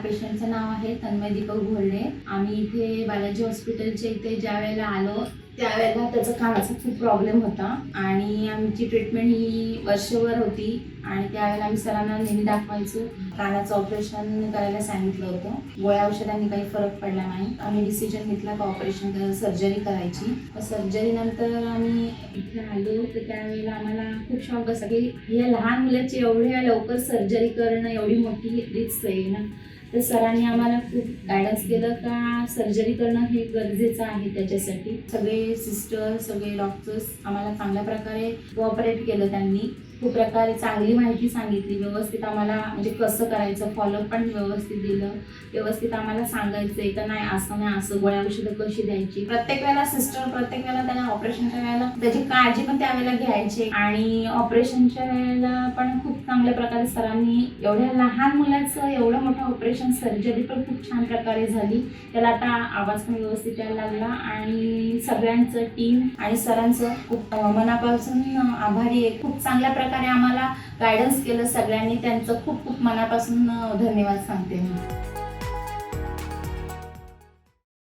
पेशंटचं नाव आहे तन्मय दीपक घोरडे। आम्ही इथे बालाजी हॉस्पिटलच्या इथे ज्या वेळेला आलो त्यावेळेला त्याचा कानाचा खूप प्रॉब्लेम होता आणि आमची ट्रीटमेंट ही वर्षभर होती आणि त्यावेळेला आम्ही सरांना नेहमी दाखवायचो। कानाचं ऑपरेशन करायला सांगितलं होतं, गोळ्या औषधांनी काही फरक पडला नाही। आम्ही डिसिजन घेतला का ऑपरेशन सर्जरी करायची। सर्जरी नंतर आम्ही इथे आलो तर त्यावेळेला आम्हाला खूप शॉक बसला की या लहान मुलाची एवढ्या लवकर सर्जरी करणं एवढी मोठी रिस्क आहे ना। तर सरांनी आम्हाला खूप गायडन्स केलं का सर्जरी करणं हे गरजेचं आहे। त्याच्यासाठी सगळे सिस्टर सगळे डॉक्टर्स आम्हाला चांगल्या प्रकारे कोऑपरेट केलं। त्यांनी खूप प्रकारे चांगली माहिती सांगितली, व्यवस्थित आम्हाला म्हणजे कसं करायचं फॉलोअप पण व्यवस्थित दिलं। व्यवस्थित आम्हाला सांगायचं का नाही असं नाही असं, गोळ्या औषधं कशी द्यायची। प्रत्येक वेळेला सिस्टर प्रत्येक वेळेला त्यांना ऑपरेशनच्या वेळेला त्याची काळजी पण त्यावेळेला घ्यायची आणि ऑपरेशनच्या वेळेला पण खूप चांगल्या प्रकारे सरांनी एवढ्या लहान मुलाचं एवढं मोठं ऑपरेशन सर्जरी पण खूप छान प्रकारे झाली। त्याला आता आवाज पण व्यवस्थित यायला लागला आणि सगळ्यांचं टीम आणि सरांचं खूप मनापासून आभारी आहे। खूप चांगल्या प्रकारे आम्हाला गायडन्स केलं सगळ्यांनी, त्यांचं खूप खूप मनापासून धन्यवाद सांगते मी।